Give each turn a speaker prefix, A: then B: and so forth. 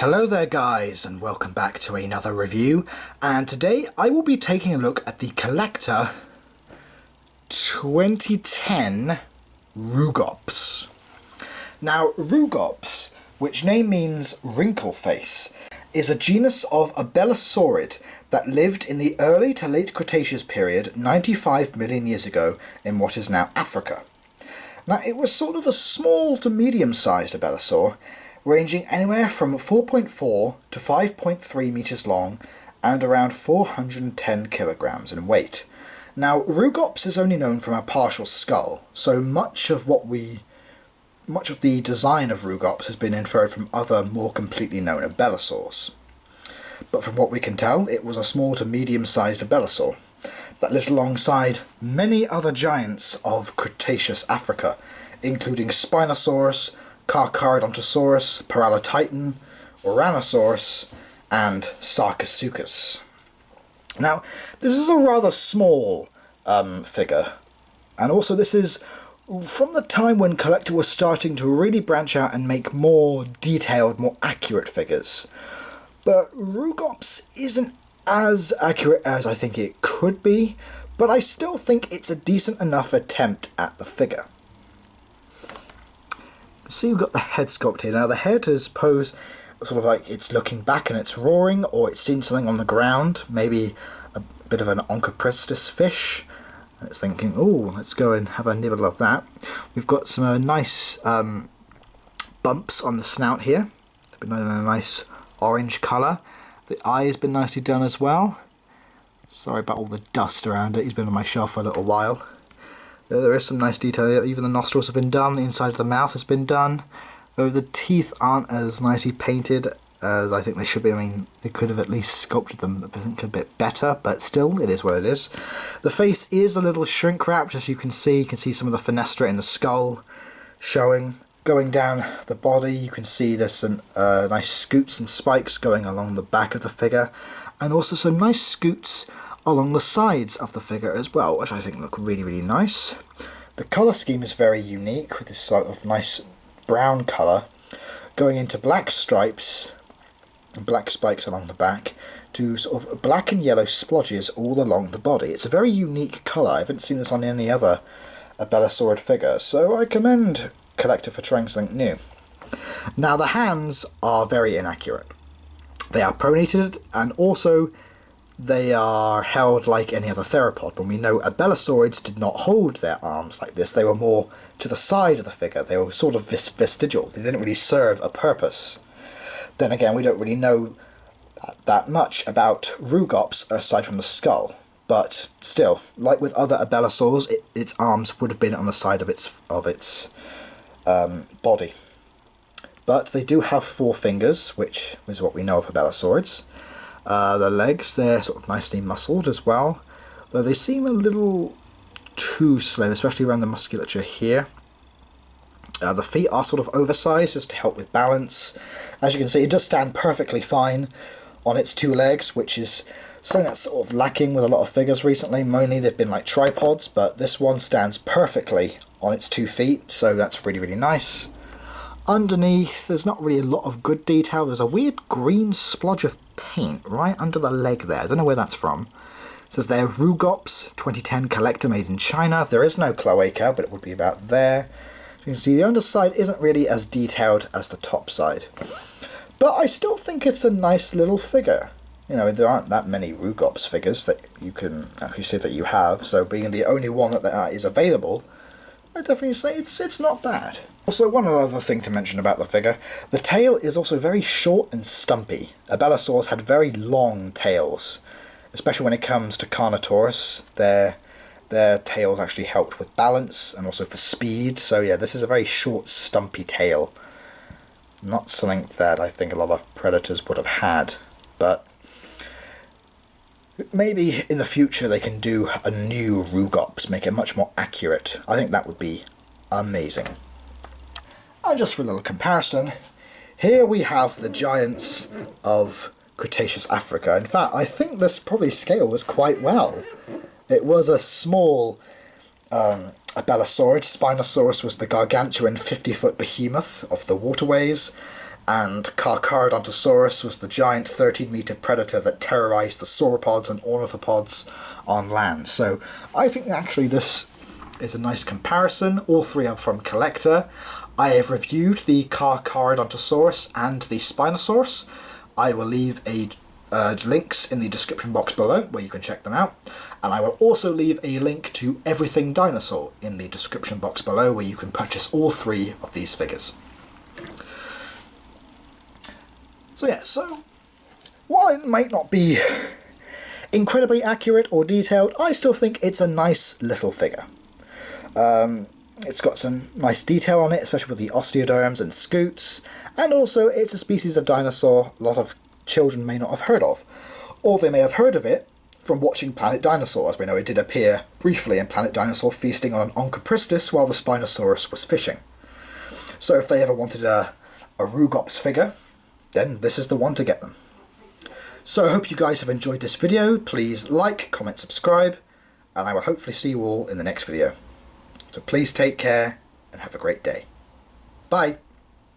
A: Hello there guys, and welcome back to another review, and today I will be taking a look at the Collector 2010 Rugops. Now Rugops, which name means wrinkle face, is a genus of Abelosaurid that lived in the early to late Cretaceous period 95 million years ago in what is now Africa. Now it was sort of a small to medium-sized Abelisaur, ranging anywhere from 4.4 to 5.3 meters long and around 410 kilograms in weight. Now, Rugops is only known from a partial skull, so much of the design of Rugops has been inferred from other more completely known Abelisaurs. But from what we can tell, it was a small to medium-sized Abelisaur that lived alongside many other giants of Cretaceous Africa, including Spinosaurus, Carcharodontosaurus, Paralotitan, Ouranosaurus, and Sarcosuchus. Now, this is a rather small figure, and also this is from the time when Collector was starting to really branch out and make more detailed, more accurate figures. But Rugops isn't as accurate as I think it could be, but I still think it's a decent enough attempt at the figure. See, we've got the head sculpt here. Now the head is posed sort of like it's looking back and it's roaring, or it's seen something on the ground, maybe a bit of an Onchopristis fish. And it's thinking, oh, let's go and have a nibble of that. We've got some nice bumps on the snout here. They've been done in a nice orange colour. The eye has been nicely done as well. Sorry about all the dust around it. He's been on my shelf for a little while. There is some nice detail here. Even the nostrils have been done, the inside of the mouth has been done. Though the teeth aren't as nicely painted as I think they should be. I mean, they could have at least sculpted them, I think, a bit better, but still, it is what it is. The face is a little shrink wrapped, as you can see. You can see some of the fenestra in the skull showing. Going down the body, you can see there's some nice scoots and spikes going along the back of the figure, and also some nice scoots along the sides of the figure as well, which I think look really, really nice. The colour scheme is very unique, with this sort of nice brown colour going into black stripes and black spikes along the back to sort of black and yellow splodges all along the body. It's a very unique colour. I haven't seen this on any other Abelisaurid figure, so I commend Collector for trying something new. Now the hands are very inaccurate. They are pronated, and also they are held like any other theropod, when we know Abelisaurids did not hold their arms like this. They were more to the side of the figure. They were sort of vestigial. They didn't really serve a purpose. Then again, we don't really know that much about Rugops aside from the skull. But still, like with other Abelisaurs, its arms would have been on the side of its body. But they do have 4 fingers, which is what we know of Abelisaurids. The legs, they're sort of nicely muscled as well, though they seem a little too slim, especially around the musculature here. The feet are sort of oversized just to help with balance. As you can see, it does stand perfectly fine on its 2 legs, which is something that's sort of lacking with a lot of figures recently. Mainly they've been like tripods, but this one stands perfectly on its 2 feet, so that's really, really nice. Underneath, there's not really a lot of good detail. There's a weird green splodge of paint right under the leg there. I don't know where that's from. It says there, Rugops 2010 Collector, made in China. There is no cloaca, but it would be about there. You can see the underside isn't really as detailed as the top side. But I still think it's a nice little figure. You know, there aren't that many Rugops figures that you can actually say that you have, so being the only one that is available, I definitely say it's not bad. Also, one other thing to mention about the figure, the tail is also very short and stumpy. Abelisaurs had very long tails, especially when it comes to Carnotaurus. Their tails actually helped with balance and also for speed, so yeah, this is a very short, stumpy tail. Not something that I think a lot of predators would have had, but maybe in the future they can do a new Rugops, make it much more accurate. I think that would be amazing. And just for a little comparison, here we have the giants of Cretaceous Africa. In fact, I think this probably scales quite well. It was a small Abelisaurid. Spinosaurus was the gargantuan 50-foot behemoth of the waterways, and Carcharodontosaurus was the giant 13-metre predator that terrorised the sauropods and ornithopods on land. So I think actually this is a nice comparison. All three are from Collector. I have reviewed the Carcharodontosaurus and the Spinosaurus. I will leave links in the description box below where you can check them out, and I will also leave a link to Everything Dinosaur in the description box below where you can purchase all three of these figures. So yeah, so while it might not be incredibly accurate or detailed, I still think it's a nice little figure. It's got some nice detail on it, especially with the osteoderms and scutes, and also it's a species of dinosaur a lot of children may not have heard of, or they may have heard of it from watching Planet Dinosaur, as we know it did appear briefly in Planet Dinosaur feasting on Onchopristis while the Spinosaurus was fishing. So if they ever wanted a Rugops figure, then this is the one to get them. So I hope you guys have enjoyed this video. Please like, comment, subscribe, and I will hopefully see you all in the next video. So please take care and have a great day. Bye!